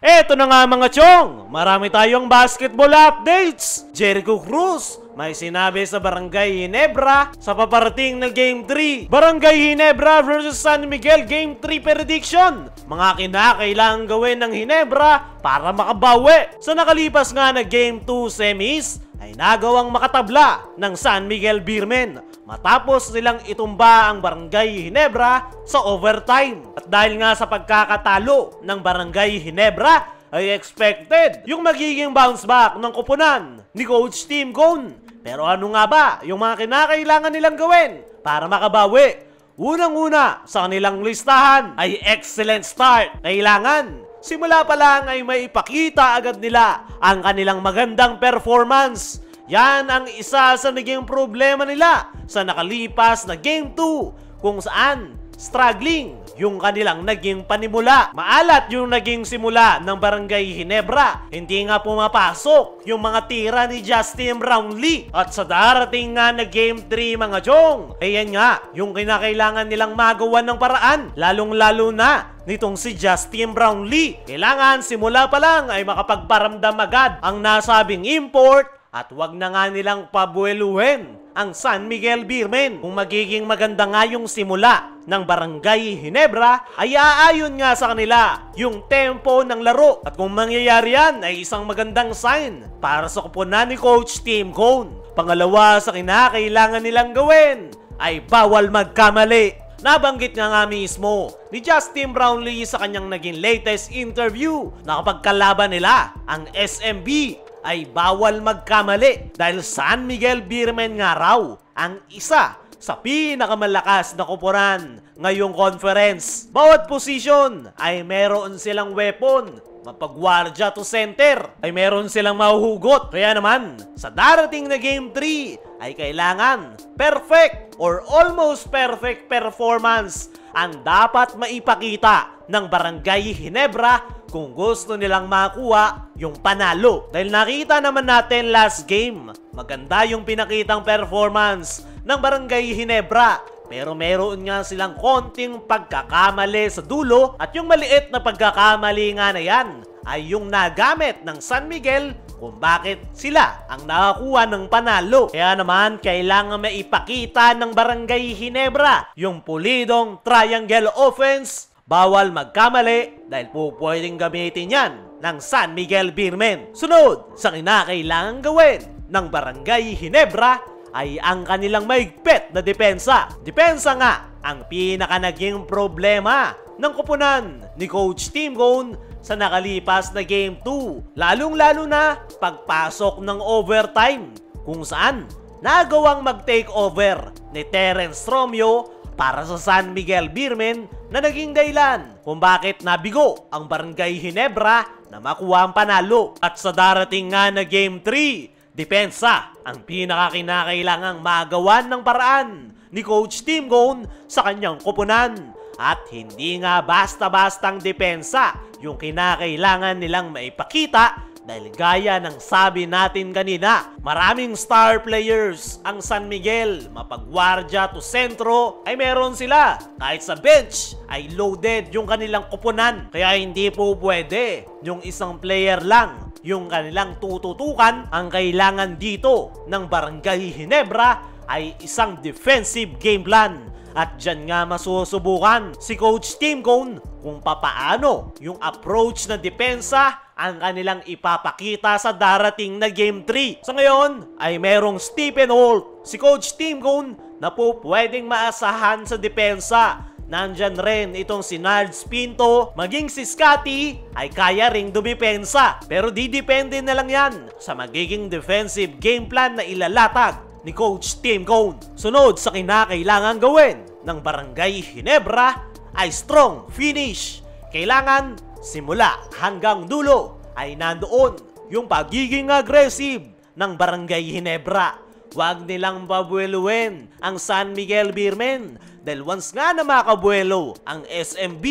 Eto na nga mga chong, marami tayong basketball updates. Jericho Cruz may sinabi sa Barangay Ginebra sa paparating na Game 3. Barangay Ginebra versus San Miguel Game 3 prediction. Mga kinakailangang gawin ng Ginebra para makabawi. Sa nakalipas nga na Game 2 semis ay nagawang makatabla ng San Miguel Beermen matapos silang itumba ang Barangay Ginebra sa overtime. At dahil nga sa pagkakatalo ng Barangay Ginebra ay expected yung magiging bounce back ng koponan ni Coach Tim Cone. Pero ano nga ba yung mga kinakailangan nilang gawin para makabawi? Unang-una sa kanilang listahan ay excellent start. Kailangan simula pa lang ay may ipakita agad nila ang kanilang magandang performance. Yan ang isa sa naging problema nila sa nakalipas na Game 2 kung saan struggling yung kanilang naging panimula. Maalat yung naging simula ng Barangay Ginebra. Hindi nga pumapasok yung mga tira ni Justin Brownlee. At sa darating nga na Game 3 mga chong, ayan nga yung kinakailangan nilang magawan ng paraan. Lalong-lalo na nitong si Justin Brownlee. Kailangan simula pa lang ay makapagparamdam agad ang nasabing import at wag na nga nilang pabueluhin ang San Miguel Beermen. Kung magiging maganda nga yung simula ng Barangay Ginebra, ay aayon nga sa kanila yung tempo ng laro. At kung mangyayari yan, ay isang magandang sign para sa koponan ni Coach Tim Cone. Pangalawa sa kinakailangan nilang gawin ay bawal magkamali. Nabanggit nga mismo ni Justin Brownlee sa kanyang naging latest interview na kapag kalaban nila ang SMB ay bawal magkamali dahil San Miguel Beermen nga raw ang isa sa pinakamalakas na koponan ngayong conference. Bawat position ay meron silang weapon. Mapagwardya to center ay meron silang mahuhugot. Kaya naman, sa darating na Game 3 ay kailangan perfect or almost perfect performance ang dapat maipakita ng Barangay Ginebra kung gusto nilang makuha yung panalo. Dahil nakita naman natin last game, maganda yung pinakitang performance ng Barangay Ginebra. Pero meron nga silang konting pagkakamali sa dulo at yung maliit na pagkakamali nga na yan ay yung nagamit ng San Miguel kung bakit sila ang nakakuha ng panalo. Kaya naman, kailangan maipakita ng Barangay Ginebra yung pulidong triangle offense. Bawal magkamali dahil po pwedeng gamitin yan ng San Miguel Beermen. Sunod sa kinakailangan gawin ng Barangay Ginebra ay ang kanilang mahigpit na depensa. Depensa nga ang pinaka naging problema ng koponan ni Coach Tim Cone sa nakalipas na Game 2. Lalong-lalo na pagpasok ng overtime kung saan nagawang mag-take over ni Terence Romeo para sa San Miguel Beermen na naging dahilan kung bakit nabigo ang Barangay Ginebra na makuha ang panalo. At sa darating nga na Game 3, depensa ang pinakakinakailangang magawan ng paraan ni Coach Tim Cone sa kanyang koponan. At hindi nga basta-bastang depensa yung kinakailangan nilang maipakita dahil gaya ng sabi natin kanina, maraming star players ang San Miguel. Mapagwardya to sentro ay meron sila. Kahit sa bench ay loaded yung kanilang koponan. Kaya hindi po pwede yung isang player lang yung kanilang tututukan. Ang kailangan dito ng Barangay Ginebra ay isang defensive game plan. At dyan nga masusubukan si Coach Tim Cone kung papaano yung approach na depensa ang kanilang ipapakita sa darating na Game 3. Sa ngayon ay merong Stephen Holt, si Coach Tim Cone na po pwedeng maasahan sa depensa. Nandyan rin itong si Nards Pinto, maging si Scotty ay kaya ring dumipensa. Pero didepende na lang yan sa magiging defensive game plan na ilalatag ni Coach Tim Cone. Sunod sa kinakailangan gawin ng Barangay Ginebra ay strong finish. Kailangan simula hanggang dulo ay nandoon yung pagiging aggressive ng Barangay Ginebra. Huwag nilang pabueluin ang San Miguel Beermen dahil once nga na makabuelo ang SMB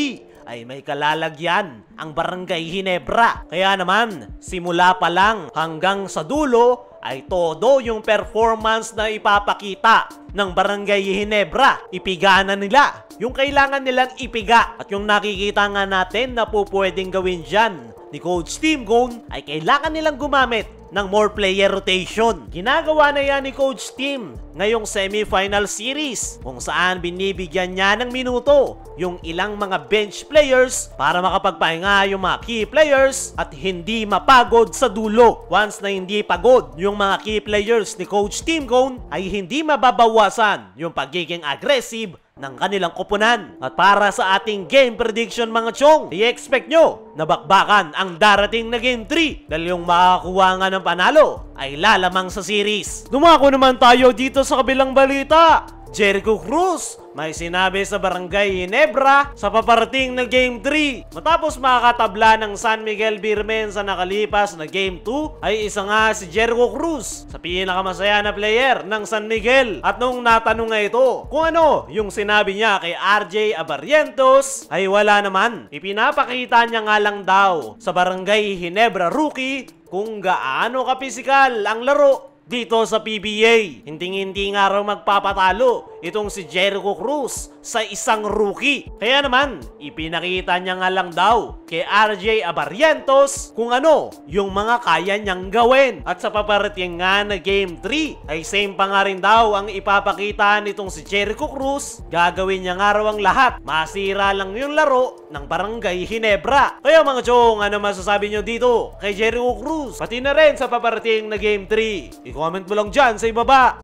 ay may kalalagyan ang Barangay Ginebra. Kaya naman, simula pa lang hanggang sa dulo ay todo yung performance na ipapakita ng Barangay Ginebra. Ipiga na nila yung kailangan nilang ipiga. At yung nakikita nga natin na po pwedeng gawin dyan ni Coach Tim Cone ay kailangan nilang gumamit ng more player rotation. Ginagawa na yan ni Coach Tim ngayong semifinal series kung saan binibigyan niya ng minuto yung ilang mga bench players para makapagpahinga yung mga key players at hindi mapagod sa dulo. Once na hindi pagod yung mga key players ni Coach Tim Cone ay hindi mababawasan yung pagiging aggressive ng kanilang koponan. At para sa ating game prediction mga chong, i-expect nyo na bakbakan ang darating na game 3 dahil yung makakuha nga ng panalo ay lalamang sa series. Dumako naman tayo dito sa kabilang balita. Jericho Cruz may sinabi sa Barangay Ginebra sa paparating na Game 3. Matapos makakatabla ng San Miguel Beermen sa nakalipas na Game 2, ay isa nga si Jericho Cruz sa pinakamasaya na player ng San Miguel. At nung natanong nga ito kung ano yung sinabi niya kay RJ Abarrientos, ay wala naman. Ipinapakita niya nga lang daw sa Barangay Ginebra rookie kung gaano kapisikal ang laro dito sa PBA. Hindi nga raw magpapatalo itong si Jericho Cruz sa isang rookie. Kaya naman, ipinakita niya nga lang daw kay RJ Abarrientos kung ano yung mga kaya niyang gawin. At sa paparating nga na Game 3, ay same pa nga rin daw ang ipapakita nitong si Jericho Cruz. Gagawin niya nga raw ang lahat. Masira lang yung laro ng Barangay Ginebra. Kaya mga chong, ano masasabi nyo dito kay Jericho Cruz? Pati na rin sa paparating na Game 3. I-comment mo lang dyan sa ibaba.